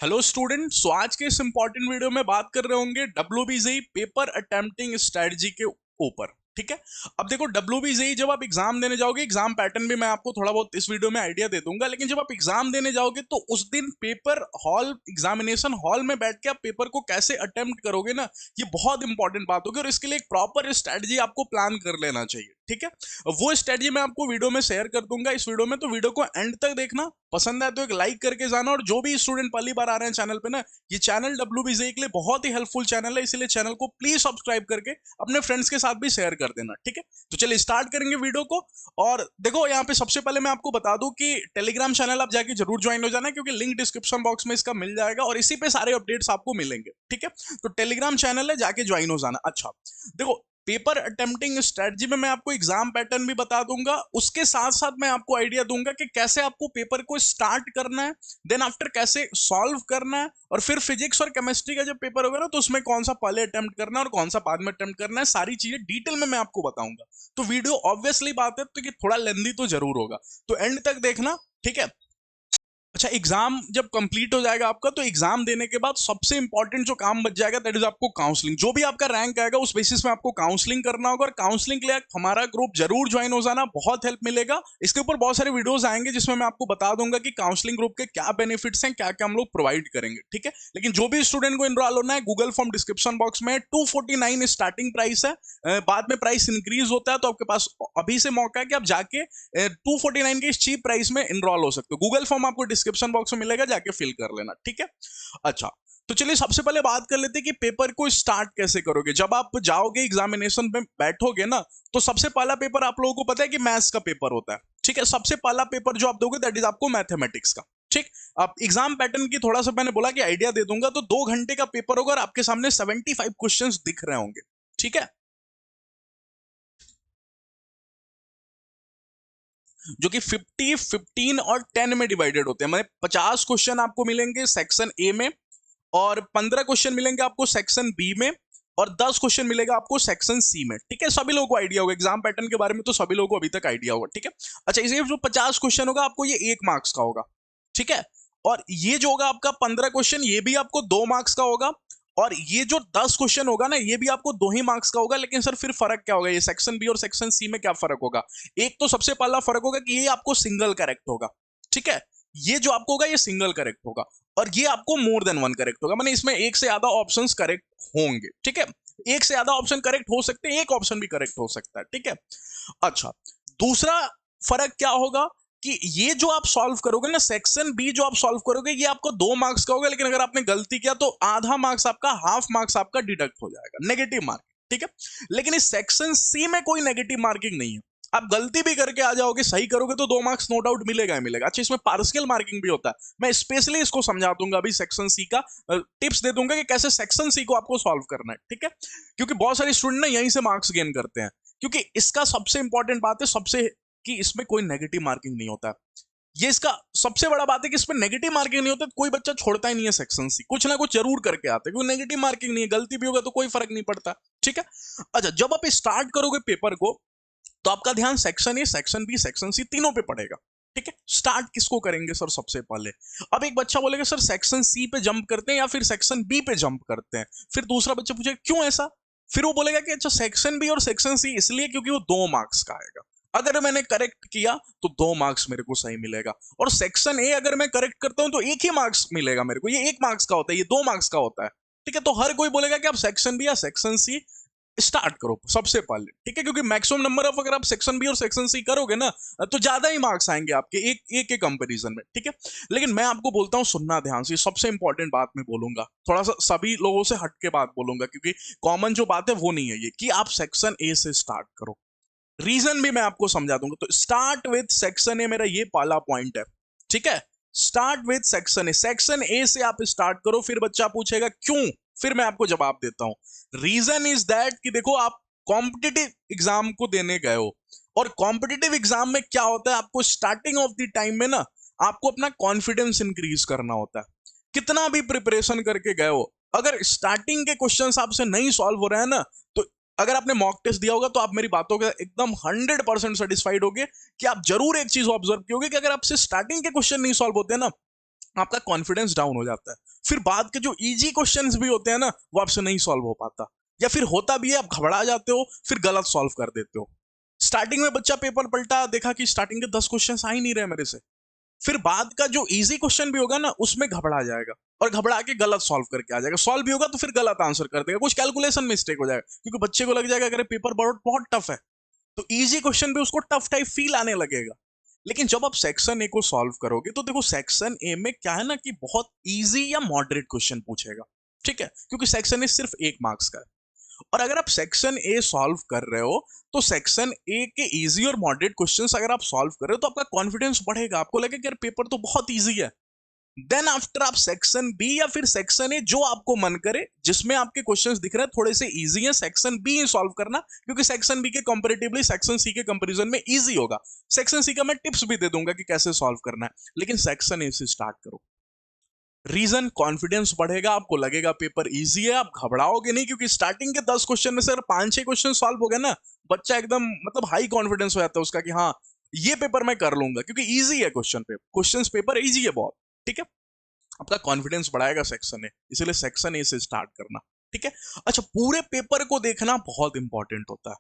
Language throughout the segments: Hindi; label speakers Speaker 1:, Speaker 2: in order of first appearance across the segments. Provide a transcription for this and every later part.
Speaker 1: Hello student. सो आज के इस इंपॉर्टेंट वीडियो में बात कर रहे होंगे डब्ल्यूबीजेई पेपर अटेम्प्टिंग स्ट्रेटजी के ऊपर। ठीक है। अब देखो डब्ल्यूबीजेई जब आप एग्जाम देने जाओगे, एग्जाम पैटर्न भी मैं आपको थोड़ा बहुत इस वीडियो में आइडिया दे दूंगा, लेकिन जब आप एग्जाम देने जाओगे तो उस दिन पेपर हॉल एग्जामिनेशन हॉल में बैठ के आप पेपर को कैसे अटेम्प्ट करोगे ना, ये बहुत इंपॉर्टेंट बात होगी और इसके लिए एक प्रॉपर स्ट्रेटजी आपको प्लान कर लेना चाहिए। ठीक है। वो स्ट्रेटजी मैं आपको वीडियो में शेयर कर दूंगा इस वीडियो में, तो वीडियो को एंड तक देखना। पसंद आए तो एक लाइक करके जाना, और जो भी स्टूडेंट पहली बार आ रहे हैं चैनल पे ना, ये चैनल डब्ल्यूबीजेई के लिए बहुत ही हेल्पफुल चैनल है, इसलिए चैनल को प्लीज सब्सक्राइब करके अपने फ्रेंड्स के साथ भी शेयर कर देना। ठीक है। तो चलिए स्टार्ट करेंगे वीडियो को। और देखो यहाँ पे सबसे पहले मैं आपको बता दूं कि टेलीग्राम चैनल आप जाके जरूर ज्वाइन हो जाना, क्योंकि लिंक डिस्क्रिप्शन बॉक्स में इसका मिल जाएगा और इसी पे सारे अपडेट्स आपको मिलेंगे। ठीक है। तो टेलीग्राम चैनल है, जाके ज्वाइन हो जाना। अच्छा देखो, पेपर अटेम्प्टिंग स्ट्रेटजी में मैं आपको एग्जाम पैटर्न भी बता दूंगा, उसके साथ साथ मैं आपको आइडिया दूंगा कि कैसे आपको पेपर को स्टार्ट करना है, देन आफ्टर कैसे सॉल्व करना है, और फिर फिजिक्स और केमिस्ट्री का जब पेपर होगा ना तो उसमें कौन सा पहले अटेम्प्ट करना है और कौन सा बाद में अटेम्प्ट करना है, सारी चीजें डिटेल में मैं आपको बताऊंगा। तो वीडियो ऑब्वियसली बात है तो कि थोड़ा लेंदी तो जरूर होगा, तो एंड तक देखना। ठीक है। अच्छा, एग्जाम जब कंप्लीट हो जाएगा आपका, तो एग्जाम देने के बाद सबसे इंपॉर्टेंट जो काम बच जाएगा दैट इज आपको काउंसलिंग। जो भी आपका रैंक आएगा उस बेसिस में आपको काउंसलिंग करना होगा, और काउंसलिंग के लिए हमारा ग्रुप जरूर ज्वाइन हो जाना, बहुत हेल्प मिलेगा। इसके ऊपर बहुत सारे वीडियोस आएंगे जिसमें मैं आपको बता दूंगा कि काउंसलिंग ग्रुप के क्या बेनिफिट्स हैं, क्या क्या हम लोग प्रोवाइड करेंगे। ठीक है। लेकिन जो भी स्टूडेंट को इनरोल होना है, गूगल फॉर्म डिस्क्रिप्शन बॉक्स में 249 स्टार्टिंग प्राइस है। बाद में प्राइस इंक्रीज होता है, तो आपके पास अभी से मौका है कि आप जाके 249 के इस चीप प्राइस में इनरोल हो सकते हो। गूगल फॉर्म आपको डिस्क्रिप्शन बॉक्स में मिलेगा, जाके फिल कर लेना। ठीक है। अच्छा, तो चलिए सबसे पहले बात कर लेते हैं कि पेपर को स्टार्ट कैसे करोगे। जब आप जाओगे एग्जामिनेशन में बैठोगे ना, तो सबसे पहला पेपर आप लोगों को पता है कि मैथ्स का पेपर होता है। ठीक है। सबसे पहला पेपर जो आप दोगे दैट इज आपको मैथमेटिक्स का। ठीक। अब एग्जाम पैटर्न की थोड़ा सा मैंने बोला कि आइडिया दे दूंगा, तो 2 घंटे का पेपर होगा और आपके सामने 75 क्वेश्चंस दिख रहे होंगे। ठीक है। जो कि 50, 15 और 10 में डिवाइडेड होते हैं। मतलब 50 क्वेश्चन आपको मिलेंगे सेक्शन ए में, और 15 क्वेश्चन मिलेंगे आपको सेक्शन बी में, और 10 क्वेश्चन मिलेगा आपको सेक्शन सी में। ठीक है। सभी लोगों को आइडिया होगा एग्जाम पैटर्न के बारे में, तो सभी लोगों को अभी तक आइडिया होगा। ठीक है। अच्छा, इसलिए जो 50 क्वेश्चन होगा आपको ये 1 मार्क्स का होगा। ठीक है। और ये जो होगा आपका 15 क्वेश्चन, ये भी आपको 2 मार्क्स का होगा। और ये जो 10 क्वेश्चन होगा ना, ये भी आपको 2 ही मार्क्स का होगा। लेकिन सर फिर फर्क क्या होगा, ये सेक्शन बी और सेक्शन सी में क्या फर्क होगा? एक तो सबसे पहला फर्क होगा कि ये आपको सिंगल करेक्ट होगा। ठीक है। ये जो आपको होगा ये सिंगल करेक्ट होगा, और ये आपको मोर देन वन करेक्ट होगा। माने इसमें एक से ज्यादा ऑप्शंस करेक्ट होंगे। ठीक है। एक से ज्यादा ऑप्शन करेक्ट हो सकते हैं, एक ऑप्शन भी करेक्ट हो सकता है। ठीक है। अच्छा, दूसरा फर्क क्या होगा कि ये जो आप सॉल्व करोगे ना, सेक्शन बी जो आप सॉल्व करोगे, ये आपको 2 मार्क्स का होगा, लेकिन अगर आपने गलती किया तो आधा मार्क्स आपका, हाफ मार्क्स आपका डिडक्ट हो जाएगा, नेगेटिव मार्क। ठीक है। लेकिन इस सेक्शन सी में कोई नेगेटिव मार्किंग नहीं है। आप गलती भी करके आ जाओगे, सही करोगे तो 2 मार्क्स नो डाउट मिलेगा ही मिलेगा। अच्छा, इसमें पार्शियल मार्किंग भी होता है, मैं स्पेशली इसको समझा दूंगा अभी। सेक्शन सी का टिप्स दे दूंगा कि कैसे सेक्शन सी को आपको सॉल्व करना है। ठीक है। क्योंकि बहुत सारे स्टूडेंट ना यहीं से मार्क्स गेन करते हैं, क्योंकि इसका सबसे इंपॉर्टेंट बात है सबसे, कि इसमें कोई नेगेटिव मार्किंग नहीं होता। ये इसका सबसे बड़ा बात है कि इसमें नेगेटिव मार्किंग नहीं होता, तो कोई बच्चा छोड़ता ही नहीं है सेक्शन सी, कुछ ना कुछ जरूर करके आता है, क्योंकि नेगेटिव मार्किंग नहीं है, गलती भी होगा तो कोई फर्क नहीं पड़ता। ठीक है। अच्छा, जब आप स्टार्ट करोगे पेपर को, तो आपका ध्यान section A, section B, section C तीनों पे पड़ेगा। ठीक है। स्टार्ट किसको करेंगे सर सबसे पहले? अब एक बच्चा बोलेगा सर सेक्शन सी पे जंप करते हैं या फिर सेक्शन बी पे जंप करते हैं। फिर दूसरा बच्चा पूछेगा क्यों ऐसा? फिर वो बोलेगा कि अच्छा सेक्शन बी और सेक्शन सी इसलिए क्योंकि वो 2 मार्क्स का आएगा, अगर मैंने करेक्ट किया तो 2 मार्क्स मेरे को सही मिलेगा। और सेक्शन ए अगर मैं करेक्ट करता हूं तो 1 ही मार्क्स मिलेगा मेरे को, ये 1 मार्क्स का होता है, ये 2 मार्क्स का होता है। ठीक है। तो हर कोई बोलेगा कि आप सेक्शन बी या सेक्शन सी स्टार्ट करो सबसे पहले। ठीक है। क्योंकि मैक्सिमम नंबर ऑफ अगर आप सेक्शन बी और सेक्शन सी करोगे ना, तो ज्यादा ही मार्क्स आएंगे आपके एक एक के कंपैरिजन में। ठीक है। लेकिन मैं आपको बोलता हूं, सुनना ध्यान से, सबसे इंपॉर्टेंट बात मैं बोलूंगा, थोड़ा सा सभी लोगों से हट के बात बोलूंगा, क्योंकि कॉमन जो बात है वो नहीं है ये कि आप सेक्शन ए से स्टार्ट करो। रीजन भी मैं आपको समझा दूंगा। तो स्टार्ट विद सेक्शन ए, मेरा ये पहला पॉइंट है। ठीक है। Start with section A, section A से आप स्टार्ट करो। फिर बच्चा पूछेगा क्यों, फिर मैं आपको जवाब देता हूं। रीजन इज दैट कि देखो, आप कॉम्पिटिटिव एग्जाम को देने गए हो, और कॉम्पिटिटिव एग्जाम में क्या होता है, आपको स्टार्टिंग ऑफ द टाइम में ना आपको अपना कॉन्फिडेंस इंक्रीज करना होता है। कितना भी प्रिपरेशन करके गए हो, अगर स्टार्टिंग के क्वेश्चन आपसे नहीं सॉल्व हो रहे हैं ना, तो अगर आपने मॉक टेस्ट दिया होगा तो आप मेरी बातों के एकदम 100% सेटिस्फाइड होगे कि आप जरूर एक चीज ऑब्जर्व कियोगे कि अगर आपसे स्टार्टिंग के क्वेश्चन नहीं सॉल्व होते ना, आपका कॉन्फिडेंस डाउन हो जाता है। फिर बाद के जो इजी क्वेश्चंस भी होते हैं ना, वो आपसे नहीं सॉल्व हो पाता, या फिर होता भी है आप घबरा जाते हो, फिर गलत सॉल्व कर देते हो। स्टार्टिंग में बच्चा पेपर पलटा, देखा कि स्टार्टिंग के 10 क्वेश्चन आ ही नहीं रहे मेरे से, फिर बाद का जो इजी क्वेश्चन भी होगा ना, उसमें घबरा जाएगा और घबरा के गलत सॉल्व करके आ जाएगा। सॉल्व भी होगा तो फिर गलत आंसर कर देगा, कुछ कैलकुलेशन मिस्टेक हो जाएगा, क्योंकि बच्चे को लग जाएगा अगर पेपर बहुत बहुत टफ है, तो इजी क्वेश्चन भी उसको टफ टाइप फील आने लगेगा। लेकिन जब आप सेक्शन ए को सॉल्व करोगे, तो देखो सेक्शन ए में क्या है ना, कि बहुत इजी या मॉडरेट क्वेश्चन पूछेगा, ठीक है, क्योंकि सेक्शन ए सिर्फ 1 मार्क्स का है। और अगर आप सेक्शन ए सॉल्व कर रहे हो, तो सेक्शन ए के इजी और मॉडरेट क्वेश्चंस अगर आप सॉल्व कर रहे हो, तो आपका कॉन्फिडेंस बढ़ेगा, आपको लगेगा कि यार पेपर तो बहुत इजी है। देन आफ्टर आप सेक्शन बी या फिर सेक्शन ए, जो आपको मन करे, जिसमें आपके क्वेश्चंस दिख रहे हैं थोड़े से इजी हैं, सेक्शन बी ही सॉल्व करना, क्योंकि सेक्शन बी के कंपैरेटिवली सेक्शन सी के कंपैरिजन में इजी होगा। सेक्शन सी का मैं टिप्स भी दे दूंगा कि कैसे सॉल्व करना है, लेकिन सेक्शन ए से स्टार्ट करो। रीजन, कॉन्फिडेंस बढ़ेगा, आपको लगेगा पेपर इजी है, आप घबराओगे नहीं, क्योंकि स्टार्टिंग के 10 क्वेश्चन में से 5-6 क्वेश्चन सॉल्व हो गए ना, बच्चा एकदम मतलब हाई कॉन्फिडेंस हो जाता है उसका कि हाँ ये पेपर मैं कर लूंगा, क्योंकि इजी है क्वेश्चन पेपर इजी है बहुत, ठीक है। आपका कॉन्फिडेंस बढ़ाएगा सेक्शन ए, इसलिए सेक्शन ए से स्टार्ट करना, ठीक है। अच्छा, पूरे पेपर को देखना बहुत इंपॉर्टेंट होता है,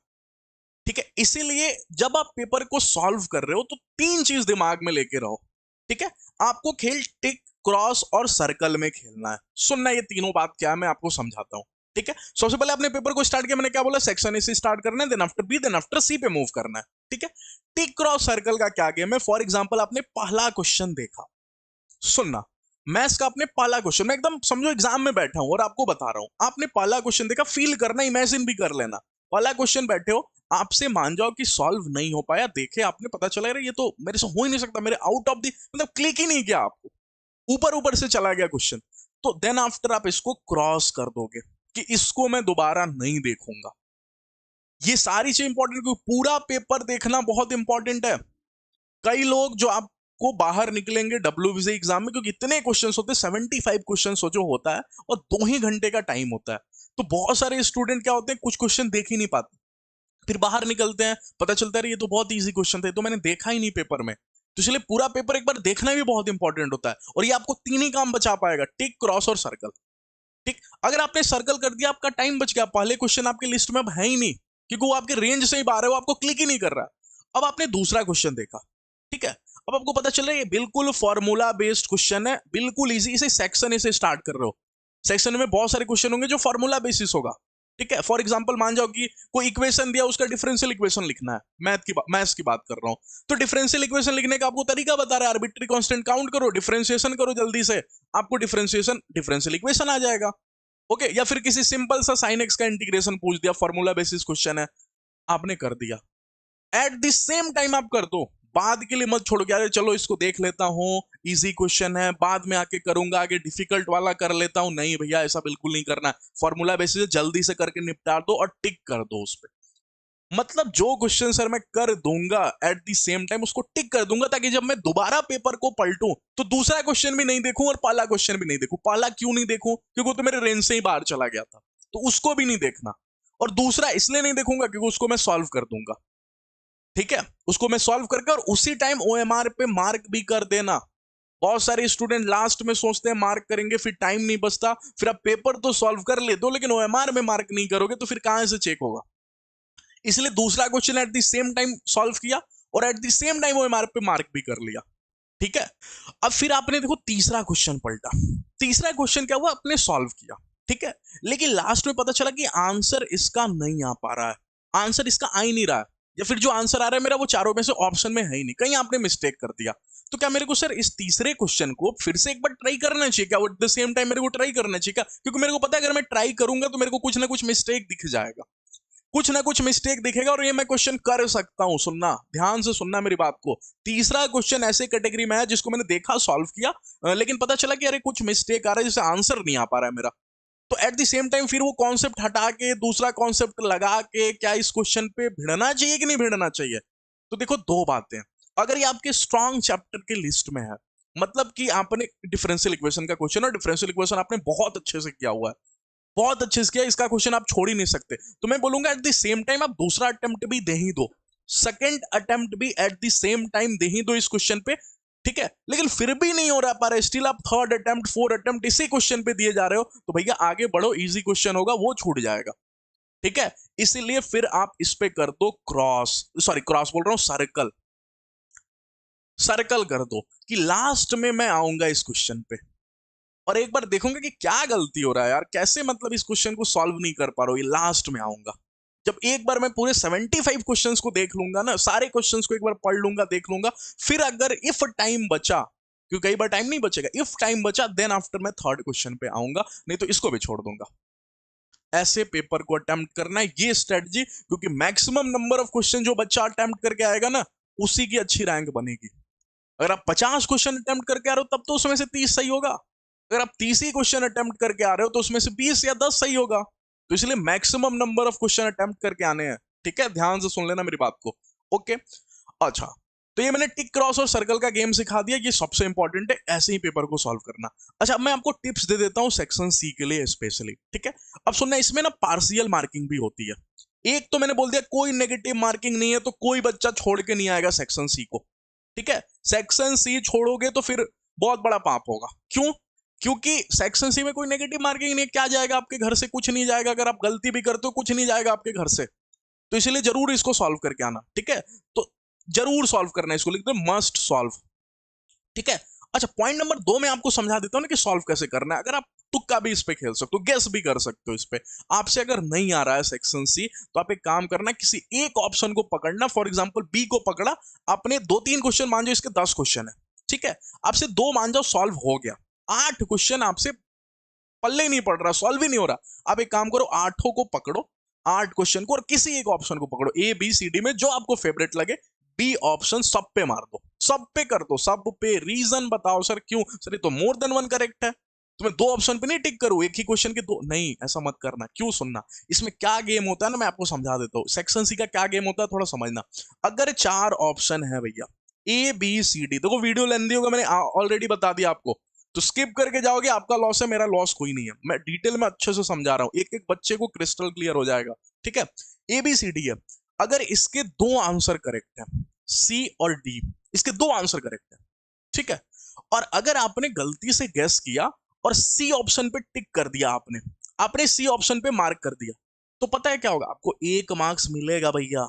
Speaker 1: ठीक है, इसीलिए जब आप पेपर को सॉल्व कर रहे हो, तो 3 चीज दिमाग में लेके रहो, ठीक है। आपको खेल टिक, क्रॉस और सर्कल में खेलना है। सुनना ये तीनों बात क्या है, मैं आपको समझाता हूं, ठीक है। सबसे पहले अपने पेपर को स्टार्ट किया, मैंने क्या बोला, सेक्शन ए से स्टार्ट करना है, then after B, then after C पे मूव करना है, ठीक है। टिक क्रॉस सर्कल का क्या गेम है? फॉर एग्जाम्पल, आपने पहला क्वेश्चन देखा, सुनना, मैथ्स का आपने पहला क्वेश्चन, मैं एकदम समझो एग्जाम में बैठा हूं और आपको बता रहा हूं, आपने पहला क्वेश्चन देखा, फील करना, इमेजिन भी कर लेना, पहला क्वेश्चन बैठे हो, आपसे मान जाओ कि सॉल्व नहीं हो पाया, देखे आपने, पता चला ये तो मेरे से हो ही नहीं सकता, मेरे आउट ऑफ द मतलब क्लिक ही नहीं किया, आपको ऊपर ऊपर से चला गया क्वेश्चन, तो देन आफ्टर आप इसको क्रॉस कर दोगे कि इसको मैं दोबारा नहीं देखूंगा। ये सारी चीज इंपॉर्टेंट, क्योंकि पूरा पेपर देखना बहुत इंपॉर्टेंट है। कई लोग जो आपको बाहर निकलेंगे WBC एग्जाम में, क्योंकि इतने क्वेश्चंस होते हैं, 75 क्वेश्चंस जो होता है, और 2 ही घंटे का टाइम होता है, तो बहुत सारे स्टूडेंट क्या होते हैं, कुछ क्वेश्चन देख ही नहीं पाते, फिर बाहर निकलते हैं, पता चलता है ये तो बहुत इजी क्वेश्चन थे, तो मैंने देखा ही नहीं पेपर में। तो इसलिए पूरा पेपर एक बार देखना भी बहुत इंपॉर्टेंट होता है, और ये आपको 3 ही काम बचा पाएगा, टिक, क्रॉस और सर्कल, ठीक। अगर आपने सर्कल कर दिया, आपका टाइम बच गया, पहले क्वेश्चन आपके लिस्ट में अब है ही नहीं, क्योंकि वो आपके रेंज से ही बाहर है, वो आपको क्लिक ही नहीं कर रहा। अब आपने दूसरा क्वेश्चन देखा, ठीक है, अब आपको पता चल रहा है ये बिल्कुल फॉर्मूला बेस्ड क्वेश्चन है, बिल्कुल इजी, इसे सेक्शन ए से स्टार्ट कर रहे हो, सेक्शन में बहुत सारे क्वेश्चन होंगे जो फॉर्मूला बेसिस होगा, ठीक है। फॉर एग्जांपल, मान जाओ कि कोई इक्वेशन दिया, उसका डिफरेंशियल इक्वेशन लिखना है, मैथ्स की बात कर रहा हूं, तो डिफरेंशियल इक्वेशन लिखने का आपको तरीका बता रहा है, आर्बिट्री कांस्टेंट काउंट करो, डिफरेंशिएशन करो जल्दी से, आपको डिफरेंशियल इक्वेशन आ जाएगा, ओके। या फिर किसी सिंपल सा साइन एक्स का इंटीग्रेशन पूछ दिया, फॉर्मूला बेसिस क्वेश्चन है, आपने कर दिया, एट द सेम टाइम आप कर दो, बाद के लिए मत छोड़ो, यार चलो इसको देख लेता हूं, इजी क्वेश्चन है, बाद में आके करूंगा, आगे डिफिकल्ट वाला कर लेता हूं, नहीं भैया ऐसा बिल्कुल नहीं करना, फॉर्मूला बेसिस जल्दी से करके निपटा दो और टिक कर दो उस पर। मतलब जो क्वेश्चन सर मैं कर दूंगा एट द सेम टाइम उसको टिक कर दूंगा, ताकि जब मैं दोबारा पेपर को पलटूं तो दूसरा क्वेश्चन भी नहीं देखूं और पहला क्वेश्चन भी नहीं देखूं। पहला क्यों नहीं देखूं? क्योंकि वो तो मेरे रेंज से ही बाहर चला गया था, तो उसको भी नहीं देखना, और दूसरा इसलिए नहीं देखूंगा क्योंकि उसको मैं सॉल्व कर दूंगा, ठीक है, उसको मैं सॉल्व करके और उसी टाइम OMR पे मार्क भी कर देना। बहुत सारे स्टूडेंट लास्ट में सोचते हैं मार्क करेंगे, फिर टाइम नहीं बचता, फिर आप पेपर तो सॉल्व कर लेते हो लेकिन OMR में मार्क नहीं करोगे, तो फिर कहां से चेक होगा। इसलिए दूसरा question at the same time solve किया और at the same time OMR पे मार्क भी कर लिया, ठीक है। अब फिर आपने देखो तीसरा क्वेश्चन पलटा, तीसरा क्वेश्चन क्या हुआ, आपने सॉल्व किया, ठीक है, लेकिन लास्ट में पता चला कि आंसर इसका नहीं आ पा रहा है, आंसर इसका आ ही नहीं रहा है, या फिर जो आंसर आ रहा है मेरा वो चारों में से ऑप्शन में है ही नहीं, कहीं आपने मिस्टेक कर दिया, तो क्या मेरे को सर इस तीसरे क्वेश्चन को फिर से एक बार ट्राई करना चाहिए क्या? एट द सेम टाइम मेरे को ट्राई करना चाहिए क्या? क्योंकि मेरे को पता है अगर मैं ट्राई करूंगा तो मेरे को कुछ ना कुछ मिस्टेक दिख जाएगा, कुछ ना कुछ मिस्टेक दिखेगा, और ये मैं क्वेश्चन कर सकता हूं। सुनना, ध्यान से सुनना मेरी बात को, तीसरा क्वेश्चन ऐसे कैटेगरी में है जिसको मैंने देखा, सॉल्व किया, लेकिन पता चला कि अरे कुछ मिस्टेक आ रहा है जिससे आंसर नहीं आ पा रहा है मेरा, तो एट द सेम टाइम फिर वो कॉन्सेप्ट हटा के दूसरा कॉन्सेप्ट लगा के क्या इस क्वेश्चन पे भिड़ना चाहिए कि नहीं भिड़ना चाहिए। तो देखो दो बातें, अगर ये आपके स्ट्रॉन्ग चैप्टर के लिस्ट में है, मतलब कि आपने डिफरेंशियल इक्वेशन का क्वेश्चन और डिफरेंशियल इक्वेशन आपने बहुत अच्छे से किया हुआ है, बहुत अच्छे से किया, इसका क्वेश्चन आप छोड़ ही नहीं सकते, तो मैं बोलूंगा एट द सेम टाइम आप दूसरा अटेम्प्ट भी दे ही दो, सेकंड अटेम्प्ट भी एट द सेम टाइम दे ही दो इस क्वेश्चन पे, ठीक है, लेकिन फिर भी नहीं हो रहा पा रहा, स्टिल आप थर्ड अटेम्प्ट फोर्थ अटेम्प्ट इसी क्वेश्चन पे दिए जा रहे हो, तो भैया आगे बढ़ो, इजी क्वेश्चन होगा वो छूट जाएगा। ठीक है, इसीलिए फिर आप इस पे कर दो क्रॉस, सॉरी क्रॉस बोल रहा हूं, सर्कल, सर्कल कर दो कि लास्ट में मैं आऊंगा इस क्वेश्चन पे और एक बार देखूंगा कि क्या गलती हो रहा है यार, कैसे मतलब इस क्वेश्चन को सॉल्व नहीं कर पा रहा हूं, ये लास्ट में आऊंगा। जब एक बार मैं पूरे 75 क्वेश्चंस को देख लूंगा ना, सारे क्वेश्चंस को एक बार पढ़ लूंगा, देख लूंगा, फिर अगर इफ टाइम बचा, क्योंकि कई बार टाइम नहीं बचेगा, इफ टाइम बचा देन आफ्टर मैं थर्ड क्वेश्चन पे आऊंगा, नहीं तो इसको भी छोड़ दूंगा। ऐसे पेपर को अटेम्प्ट करना है, ये स्ट्रेटजी, क्योंकि मैक्सिमम नंबर ऑफ क्वेश्चन जो बच्चा अटेम्प्ट करके आएगा ना, उसी की अच्छी रैंक बनेगी। अगर आप 50 क्वेश्चन अटेम्प्ट करके आ रहे हो तब तो उसमें से 30 सही होगा, अगर आप 30 ही क्वेश्चन अटेम्प्ट करके आ रहे हो तो उसमें से 20 या 10 सही होगा। तो इसलिए maximum number of question attempt करके आने हैं। ठीक है, ध्यान से सुन लेना मेरी बात को। ओके, अच्छा, तो ये मैंने टिक क्रॉस और सर्कल का गेम सिखा दिया, ये सबसे इंपॉर्टेंट है, ऐसे ही पेपर को सॉल्व करना। अच्छा, मैं आपको टिप्स दे देता हूं सेक्शन सी के लिए स्पेशली। ठीक है, अब सुनना, इसमें ना पार्शियल मार्किंग भी होती है। एक तो मैंने बोल दिया कोई नेगेटिव मार्किंग नहीं है, तो कोई बच्चा छोड़ के नहीं आएगा सेक्शन सी को। ठीक है, सेक्शन सी छोड़ोगे तो फिर बहुत बड़ा पाप होगा। क्यों? क्योंकि सेक्शन सी में कोई नेगेटिव मार्किंग नहीं, क्या जाएगा आपके घर से? कुछ नहीं जाएगा। अगर आप गलती भी करते हो कुछ नहीं जाएगा आपके घर से, तो इसलिए जरूर इसको सॉल्व करके आना। ठीक है, तो जरूर सॉल्व करना है इसको, लिख दो मस्ट सॉल्व। ठीक है, अच्छा, पॉइंट नंबर 2 में आपको समझा देता हूं ना कि सॉल्व कैसे करना है। अगर आप तुक्का भी इस पे खेल सकते हो, गेस भी कर सकते हो इस पे, आपसे अगर नहीं आ रहा है सेक्शन सी, तो आप एक काम करना, किसी एक ऑप्शन को पकड़ना, फॉर एग्जांपल बी को पकड़ा आपने, 2-3 क्वेश्चन मान जाओ, इसके 10 क्वेश्चन है। ठीक है, आपसे 2 मान जाओ, सॉल्व हो गया। 8 क्वेश्चन आपसे पल्ले ही नहीं पड़ रहा, सॉल्व ही नहीं हो रहा। आप एक काम करो, 8 को पकड़ो, 8 क्वेश्चन को, और किसी एक ऑप्शन को पकड़ो, ए बी सी डी में जो आपको फेवरेट लगे, बी ऑप्शन सब पे मार दो, सब पे कर दो, सब पे। रीजन बताओ सर क्यों? सर ये तो मोर देन वन करेक्ट है, तो मैं 2 ऑप्शन पे नहीं टिक करूं, एक ही क्वेश्चन के 2 नहीं, ऐसा मत करना। क्यों? सुनना, इसमें क्या गेम होता है ना, मैं आपको समझा देता हूं। सेक्शन सी का क्या गेम होता है, थोड़ा समझना। अगर 4 ऑप्शन है भैया, ए बी सी डी, देखो वीडियो लेंदी होगा, मैंने ऑलरेडी बता दिया आपको, तो स्किप करके जाओगे, आपका लॉस है, मेरा लॉस कोई नहीं है। मैं डिटेल में अच्छे से समझा रहा हूं, एक एक बच्चे को क्रिस्टल क्लियर हो जाएगा। ठीक है, ए बी सी डी है, अगर इसके 2 आंसर करेक्ट है, सी और डी, इसके 2 आंसर करेक्ट है। ठीक है, और अगर आपने गलती से गेस किया और सी ऑप्शन पे टिक कर दिया, आपने आपने सी ऑप्शन पे मार्क कर दिया, तो पता है क्या होगा? आपको 1 मार्क्स मिलेगा भैया,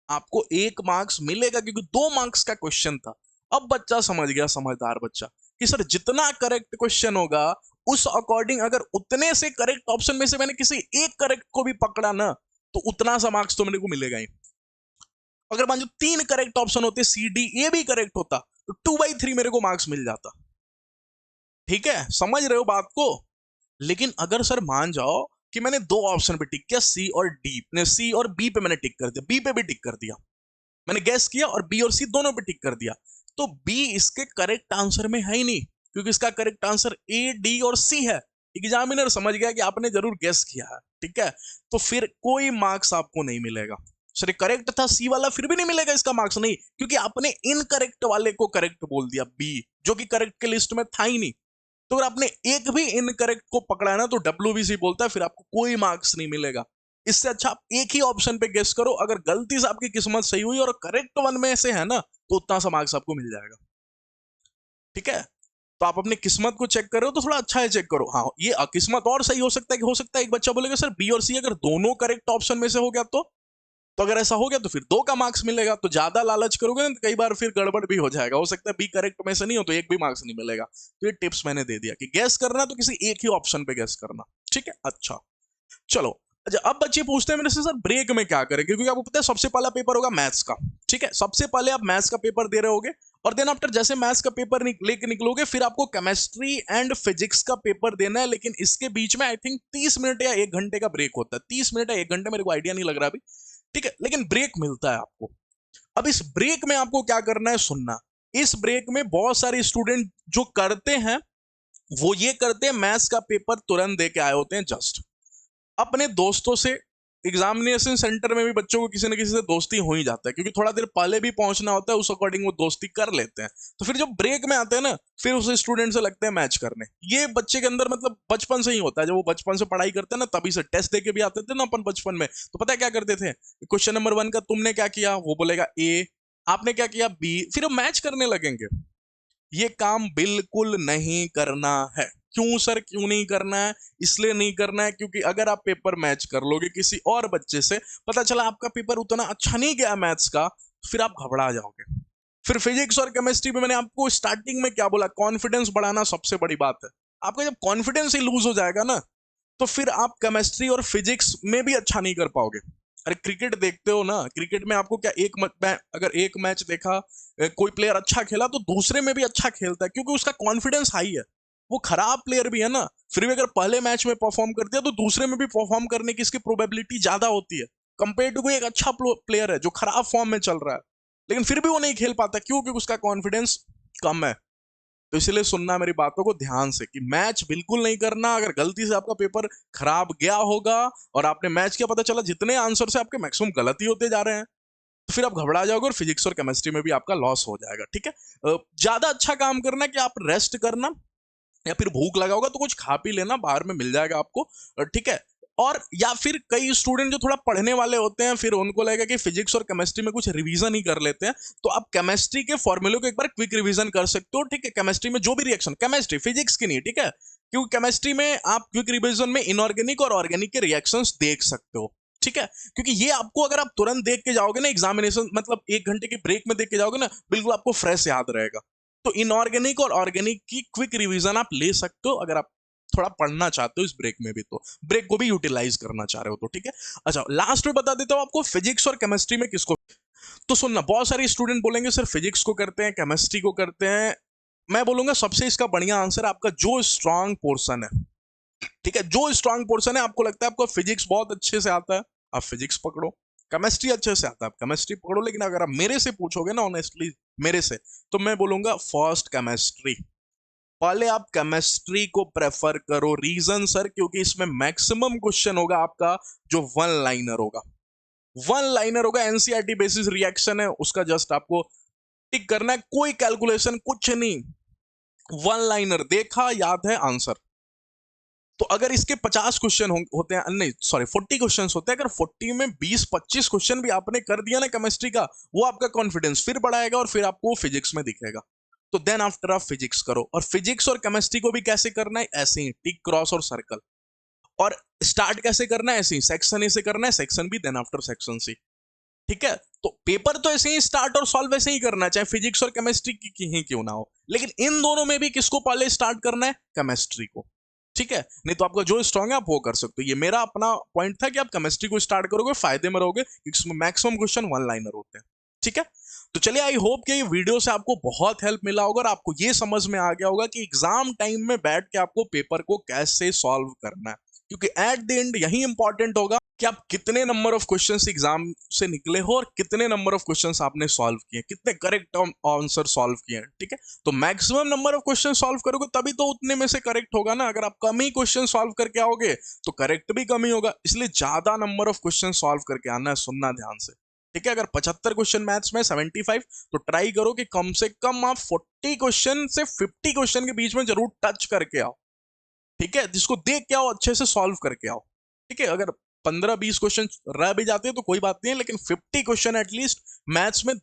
Speaker 1: आपको 1 मार्क्स मिलेगा, क्योंकि 2 मार्क्स का क्वेश्चन था। अब बच्चा समझ गया, समझदार बच्चा, कि सर जितना करेक्ट क्वेश्चन होगा उस अकॉर्डिंग, अगर उतने से करेक्ट ऑप्शन में से मैंने किसी एक करेक्ट को भी पकड़ा ना, तो उतना सा मार्क्स तो मेरे को मिलेगा ही। अगर मान लो 3 करेक्ट ऑप्शन होते, सी डी ए भी करेक्ट होता, तो 2/3 मेरे को मार्क्स मिल जाता। ठीक है, समझ रहे हो बात को? लेकिन अगर सर मान जाओ कि मैंने 2 ऑप्शन पे टिक किया, सी और डी, सी और बी पे मैंने टिक कर दिया, बी पे भी टिक कर दिया, मैंने गैस किया और बी और सी दोनों पे टिक कर दिया, तो बी इसके करेक्ट आंसर में है ही नहीं, क्योंकि इसका करेक्ट आंसर ए डी और सी है। एग्जामिनर समझ गया कि आपने जरूर गैस किया है। ठीक है, तो फिर कोई मार्क्स आपको नहीं मिलेगा। सर करेक्ट था सी वाला, फिर भी नहीं मिलेगा इसका मार्क्स, नहीं, क्योंकि आपने इनकरेक्ट वाले को करेक्ट बोल दिया, बी, जो कि करेक्ट के लिस्ट में था ही नहीं। तो अगर आपने एक भी इनकरेक्ट को पकड़ा है ना, तो डब्ल्यूबीसी बोलता है फिर आपको कोई मार्क्स नहीं मिलेगा। इससे अच्छा आप एक ही ऑप्शन पे गेस करो, अगर गलती से आपकी किस्मत सही हुई और करेक्ट वन में से है ना, तो उतना सा मार्क्स आपको मिल जाएगा। ठीक है, तो आप अपनी किस्मत को चेक कर रहे हो तो थोड़ा अच्छा है चेक करो। हाँ, ये किस्मत और सही हो सकता है कि हो सकता है एक बच्चा बोलेगा सर बी और सी अगर दोनों करेक्ट ऑप्शन में से हो गया, तो अगर ऐसा हो गया तो फिर 2 का मार्क्स मिलेगा। तो ज्यादा लालच करोगे ना, तो कई बार फिर गड़बड़ भी हो जाएगा, हो सकता है बी करेक्ट में से नहीं हो तो एक भी मार्क्स नहीं मिलेगा। तो ये टिप्स मैंने दे दिया कि गैस करना तो किसी एक ही ऑप्शन पे गैस करना। ठीक है, अच्छा, चलो, अच्छा, अब बच्चे पूछते हैं मेरे से सर ब्रेक में क्या करें, क्योंकि आपको पता है सबसे पहला पेपर होगा मैथ्स का। ठीक है, सबसे पहले आप मैथ्स का पेपर दे रहे होगे, और देन आफ्टर जैसे मैथ्स का पेपर लेके निकलोगे, फिर आपको केमिस्ट्री एंड फिजिक्स का पेपर देना है। लेकिन इसके बीच में आई थिंक 30 मिनट या 1 घंटे का ब्रेक होता है, 30 मिनट या 1 घंटे, मेरे को आइडिया नहीं लग रहा अभी। ठीक है, लेकिन ब्रेक मिलता है आपको। अब इस ब्रेक में आपको क्या करना है, सुनना। इस ब्रेक में बहुत सारे स्टूडेंट जो करते हैं, वो ये करते हैं, मैथ्स का पेपर तुरंत दे के आए होते हैं, जस्ट अपने दोस्तों से, एग्जामिनेशन सेंटर में भी बच्चों को किसी न किसी से दोस्ती हो ही जाता है, क्योंकि थोड़ा देर पहले भी पहुंचना होता है, उस अकॉर्डिंग वो दोस्ती कर लेते हैं। तो फिर जब ब्रेक में आते हैं ना, फिर उस स्टूडेंट से लगते हैं मैच करने। ये बच्चे के अंदर मतलब बचपन से ही होता है, जब वो बचपन से पढ़ाई करते हैं ना, तभी से टेस्ट दे के भी आते थे ना अपन बचपन में, तो पता है क्या करते थे? क्वेश्चन नंबर 1 का तुमने क्या किया, वो बोलेगा ए, आपने क्या किया बी, फिर वो मैच करने लगेंगे। ये काम बिल्कुल नहीं करना है। क्यों सर, क्यों नहीं करना है? इसलिए नहीं करना है क्योंकि अगर आप पेपर मैच कर लोगे किसी और बच्चे से, पता चला आपका पेपर उतना अच्छा नहीं गया मैथ्स का, फिर आप घबरा जाओगे। फिर फिजिक्स और केमिस्ट्री में मैंने आपको स्टार्टिंग में क्या बोला, कॉन्फिडेंस बढ़ाना सबसे बड़ी बात है। आपका जब कॉन्फिडेंस ही लूज हो जाएगा ना, तो फिर आप केमिस्ट्री और फिजिक्स में भी अच्छा नहीं कर पाओगे। अरे क्रिकेट देखते हो ना, क्रिकेट में आपको क्या अगर एक मैच देखा, कोई प्लेयर अच्छा खेला तो दूसरे में भी अच्छा खेलता है क्योंकि उसका कॉन्फिडेंस हाई है। वो खराब प्लेयर भी है ना, फिर भी अगर पहले मैच में परफॉर्म कर दिया तो दूसरे में भी परफॉर्म करने की इसकी प्रोबेबिलिटी ज्यादा होती है कंपेयर टू कोई एक अच्छा प्लेयर है जो खराब फॉर्म में चल रहा है, लेकिन फिर भी वो नहीं खेल पाता। क्यों? क्योंकि उसका कॉन्फिडेंस कम है। तो इसलिए सुनना मेरी बातों को ध्यान से कि मैच बिल्कुल नहीं करना। अगर गलती से आपका पेपर खराब गया होगा और आपने मैच किया, पता चला जितने आंसर से आपके मैक्सिमम गलत ही होते जा रहे हैं, तो फिर आप घबरा जाओगे और फिजिक्स और केमिस्ट्री में भी आपका लॉस हो जाएगा। ठीक है, ज्यादा अच्छा काम करना कि आप रेस्ट करना, या फिर भूख लगा होगा तो कुछ खा पी लेना, बाहर में मिल जाएगा आपको। ठीक है, और या फिर कई स्टूडेंट जो थोड़ा पढ़ने वाले होते हैं, फिर उनको लगेगा कि फिजिक्स और केमिस्ट्री में कुछ रिवीजन ही कर लेते हैं, तो आप केमिस्ट्री के फॉर्मूले को एक बार क्विक रिवीजन कर सकते हो। ठीक है, केमिस्ट्री में जो भी रिएक्शन, केमिस्ट्री फिजिक्स की नहीं, ठीक है, क्योंकि केमिस्ट्री में आप क्विक रिवीजन में इनऑर्गेनिक और ऑर्गेनिक के रिएक्शंस देख सकते हो। ठीक है, क्योंकि ये आपको अगर आप तुरंत देख के जाओगे ना एग्जामिनेशन, मतलब 1 घंटे की ब्रेक में देख के जाओगे ना, बिल्कुल आपको फ्रेश याद रहेगा। तो इनऑर्गेनिक और ऑर्गेनिक की क्विक रिवीजन आप ले सकते हो अगर आप थोड़ा पढ़ना चाहते हो इस ब्रेक में भी, तो ब्रेक को भी यूटिलाइज करना चाह रहे हो तो। ठीक है, अच्छा लास्ट में बता देता हूं आपको फिजिक्स और केमिस्ट्री में किसको। तो सुनना, बहुत सारे स्टूडेंट बोलेंगे सर फिजिक्स को करते हैं, केमिस्ट्री को करते हैं। मैं बोलूंगा सबसे इसका बढ़िया आंसर आपका जो स्ट्रांग पोर्सन है। ठीक है, जो स्ट्रांग पोर्सन है, आपको लगता है आपको फिजिक्स बहुत अच्छे से आता है, आप फिजिक्स पकड़ो। केमिस्ट्री अच्छे से आता है, आप केमिस्ट्री पकड़ो। लेकिन अगर आप मेरे से पूछोगे ना ऑनेस्टली, मेरे से, तो मैं बोलूंगा फर्स्ट केमिस्ट्री। पहले आप केमिस्ट्री को प्रेफर करो। रीजन सर, क्योंकि इसमें मैक्सिमम क्वेश्चन होगा आपका जो वन लाइनर होगा। वन लाइनर होगा, एनसीईआरटी बेसिस रिएक्शन है उसका, जस्ट आपको टिक करना है, कोई कैलकुलेशन कुछ नहीं। वन लाइनर देखा, याद है आंसर। तो अगर इसके 50 क्वेश्चन होते हैं, नहीं सॉरी 40 क्वेश्चन होते हैं, अगर 40 में 20-25 क्वेश्चन भी आपने कर दिया ना केमिस्ट्री का, वो आपका कॉन्फिडेंस फिर बढ़ाएगा और फिर आपको फिजिक्स में दिखेगा। तो देन आफ्टर आप फिजिक्स करो। और फिजिक्स और केमिस्ट्री को भी कैसे करना है, ऐसे ही टिक क्रॉस और सर्कल। और स्टार्ट कैसे करना है, ऐसे ही सेक्शन ए से करना है, section B, then after section C. ठीक है, तो पेपर तो ऐसे ही स्टार्ट और सॉल्व ऐसे ही करना है, चाहे फिजिक्स और केमिस्ट्री की ही क्यों ना हो। लेकिन इन दोनों में भी किसको पहले स्टार्ट करना है, केमिस्ट्री को। ठीक है, नहीं तो आपका जो स्ट्रांग है आप वो कर सकते हो। ये मेरा अपना पॉइंट था कि आप केमिस्ट्री को स्टार्ट करोगे, फायदे में रहोगे, क्योंकि इसमें मैक्सिमम क्वेश्चन वन लाइनर होते हैं। ठीक है, तो चलिए, आई होप कि ये वीडियो से आपको बहुत हेल्प मिला होगा और आपको ये समझ में आ गया होगा कि एग्जाम टाइम में बैठ के आपको पेपर को कैसे सॉल्व करना है। क्योंकि एट द एंड यही इंपॉर्टेंट होगा कि आप कितने नंबर ऑफ क्वेश्चंस एग्जाम से निकले हो और कितने नंबर ऑफ क्वेश्चंस आपने सॉल्व किए, कितने करेक्ट आंसर सॉल्व किए हैं। ठीक है, तो maximum number of question solve करोगे तभी तो उतने में से करेक्ट होगा ना। अगर आप कम ही क्वेश्चन सॉल्व करके आओगे तो करेक्ट भी कम ही होगा। इसलिए ज्यादा नंबर ऑफ क्वेश्चन सॉल्व करके आना है, सुनना ध्यान से। ठीक है, अगर 75 क्वेश्चन मैथ्स में 75, तो ट्राई करो कि कम से कम आप 40 क्वेश्चन से 50 क्वेश्चन के बीच में जरूर टच करके आओ। ठीक है, जिसको देख के आओ, अच्छे से सॉल्व करके आओ। ठीक है, अगर 15-20 क्वेश्चन रह भी जाते हैं तो कोई बात नहीं है, लेकिन 50 क्वेश्चन एटलीस्ट मैथ्स में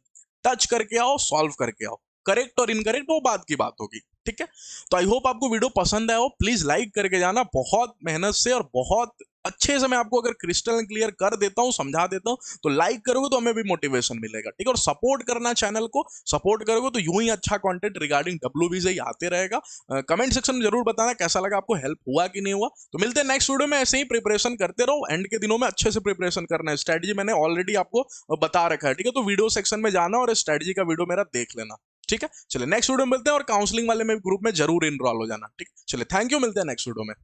Speaker 1: टच करके आओ, सॉल्व करके आओ। करेक्ट और इनकरेक्ट वो बात की बात होगी। ठीक है, तो आई होप आपको वीडियो पसंद आया हो। प्लीज लाइक करके जाना, बहुत मेहनत से और बहुत अच्छे से मैं आपको अगर क्रिस्टल क्लियर कर देता हूं, समझा देता हूं, तो लाइक करोगे तो हमें भी मोटिवेशन मिलेगा। ठीक है, और सपोर्ट करना, चैनल को सपोर्ट करोगे तो यूं ही अच्छा कंटेंट रिगार्डिंग WBJ आते रहेगा। कमेंट सेक्शन में जरूर बताना कैसा लगा, आपको हेल्प हुआ कि नहीं हुआ। तो मिलते हैं नेक्स्ट वीडियो में, ऐसे ही प्रिपरेशन करते रहो। एंड के दिनों में अच्छे से प्रिपरेशन करना है, स्ट्रेटजी मैंने ऑलरेडी आपको बता रखा है। ठीक है, तो वीडियो सेक्शन में जाना और स्ट्रेटजी का वीडियो मेरा देख लेना। ठीक है, चलिए नेक्स्ट वीडियो में मिलते हैं, और काउंसलिंग वाले में ग्रुप में जरूर इनरोल हो जाना। ठीक, चलिए थैंक यू, मिलते हैं नेक्स्ट वीडियो में।